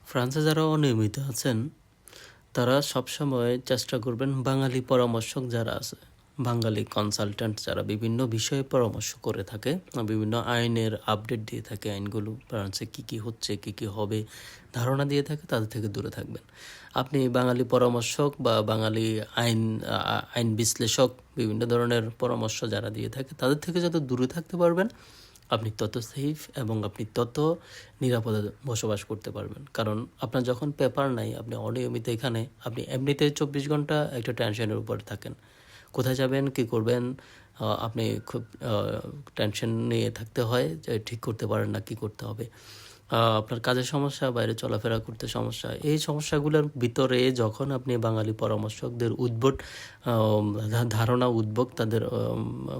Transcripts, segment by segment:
ফ্রান্সে যারা অনিয়মিত আছেন তারা সবসময় চেষ্টা করবেন বাঙালি পরামর্শক যারা আছে, বাঙালি কনসালট্যান্ট যারা বিভিন্ন বিষয়ে পরামর্শ করে থাকে, বিভিন্ন আইনের আপডেট দিয়ে থাকে, আইনগুলো ফ্রান্সে কী কী হচ্ছে কী কী হবে ধারণা দিয়ে থাকে, তাদের থেকে দূরে থাকবেন। আপনি বাঙালি পরামর্শক বা বাঙালি আইন বিশ্লেষক বিভিন্ন ধরনের পরামর্শ যারা দিয়ে থাকে তাদের থেকে যত দূরে থাকতে পারবেন আপনি তত সেফ এবং আপনি তত নিরাপদে বসবাস করতে পারবেন। কারণ আপনার যখন পেপার নাই, আপনি অনিয়মিত, এখানে আপনি এমনিতে 24 ঘন্টা একটা টেনশনের উপর থাকেন, কোথায় যাবেন কী করবেন, আপনি খুব টেনশন নিয়ে থাকতে হয় যে ঠিক করতে পারেন না কী করতে হবে, আপনার কাজের সমস্যা, বাইরে চলাফেরা করতে সমস্যা। এই সমস্যাগুলোর ভিতরে যখন আপনি বাঙালি পরামর্শকদের উদ্ভট ধারণা, তাদের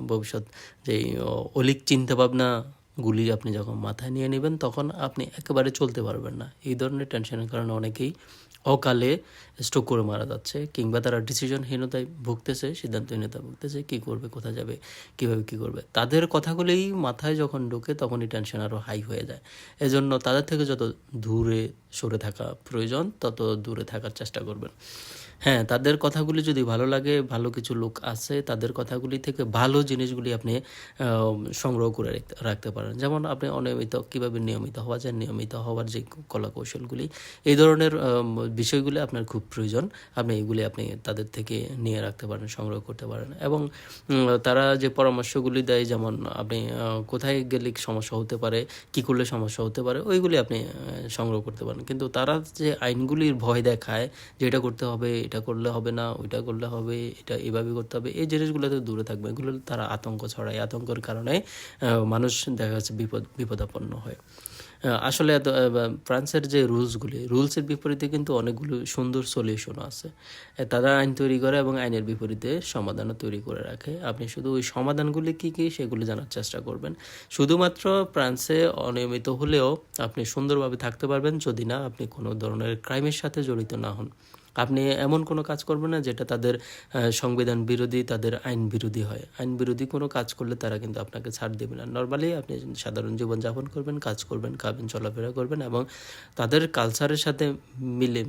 ভবিষ্যৎ যেই অলিক চিন্তাভাবনাগুলি আপনি যখন মাথায় নিয়ে নেবেন, তখন আপনি একেবারে চলতে পারবেন না। এই ধরনের টেনশনের কারণে অনেকেই অকালে স্ট্রোক করে মারা যাচ্ছে, কিংবা তারা ডিসিশনহীনতায় ভুগতেছে, সিদ্ধান্তহীনতায় ভুগতেছে, কী করবে, কোথায় যাবে, কীভাবে কী করবে। তাদের কথাগুলোই মাথায় যখন ঢোকে তখনই টেনশন আরও হাই হয়ে যায়। এজন্য তাদের থেকে যত দূরে সরে থাকা প্রয়োজন তত দূরে থাকার চেষ্টা করবেন। হ্যাঁ, তাদের কথাগুলি যদি ভালো লাগে, ভালো কিছু লোক আছে, তাদের কথাগুলি থেকে ভালো জিনিসগুলি আপনি সংগ্রহ করে রাখতে পারেন। যেমন আপনি অনিয়মিত কীভাবে নিয়মিত হওয়া যায়, নিয়মিত হওয়ার যে কলা কৌশলগুলি, এই ধরনের বিষয়গুলি আপনার খুব প্রয়োজন। আপনি তাদের থেকে নিয়ে রাখতে পারেন, সংগ্রহ করতে পারেন। এবং তারা যে পরামর্শগুলি দেয়, যেমন আপনি কোথায় গেলে সমস্যা হতে পারে, কী করলে সমস্যা হতে পারে, ওইগুলি আপনি সংগ্রহ করতে পারেন। কিন্তু তারা যে আইনগুলির ভয় দেখায় যে এটা করতে হবে, এটা করলে হবে না, ওইটা করলে হবে, এটা এভাবে করতে হবে, এই জিনিসগুলোতে দূরে থাকবে। এগুলো তারা আতঙ্ক ছড়ায়, আতঙ্কের কারণে মানুষ দেখা যাচ্ছে বিপদাপন্ন হয়। আসলে ফ্রান্সের যে রুলসের বিপরীতে কিন্তু অনেকগুলো সুন্দর সলিউশনও আছে। তারা আইন তৈরি করে এবং আইনের বিপরীতে সমাধানও তৈরি করে রাখে। আপনি শুধু ওই সমাধানগুলি কী কী সেগুলি জানার চেষ্টা করবেন। শুধুমাত্র ফ্রান্সে অনিয়মিত হলেও আপনি সুন্দরভাবে থাকতে পারবেন যদি না আপনি কোনো ধরনের ক্রাইমের সাথে জড়িত না হন। আপনি এমন কোনো কাজ করবেন না যেটা তাদের সংবিধান বিরোধী, তাদের আইন বিরোধী হয়। আইন বিরোধী কোনো কাজ করলে তারা কিন্তু আপনাকে ছাড় দেবে না। নরমালি আপনি সাধারণ জীবনযাপন করবেন, কাজ করবেন, খাবেন, চলাফেরা করবেন এবং তাদের কালচারের সাথে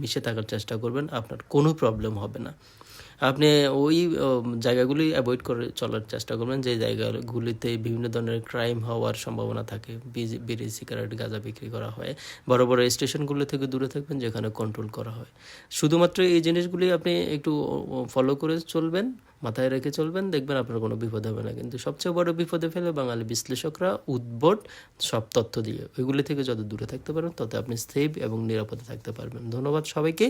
মিশে থাকার চেষ্টা করবেন, আপনার কোনো প্রবলেম হবে না। আপনি ওই জায়গাগুলি অ্যাভয়েড করে চলার চেষ্টা করবেন যে জায়গাগুলিতে বিভিন্ন ধরনের ক্রাইম হওয়ার সম্ভাবনা থাকে, বিড়ি, সিগারেট, গাঁজা বিক্রি করা হয়। বড় বড় স্টেশনগুলো থেকে দূরে থাকবেন যেখানে কন্ট্রোল করা হয়। শুধুমাত্র এই জিনিসগুলি আপনি একটু ফলো করে চলবেন, মাথায় রেখে চলবেন, দেখবেন আপনার কোনো বিপদ হবে না। কিন্তু সবচেয়ে বড় বিপদে ফেলে বাঙালি বিশ্লেষকরা উদ্ভট সব তথ্য দিয়ে। ওইগুলি থেকে যত দূরে থাকতে পারেন তত আপনি সেফ এবং নিরাপদে থাকতে পারবেন। ধন্যবাদ সবাইকে।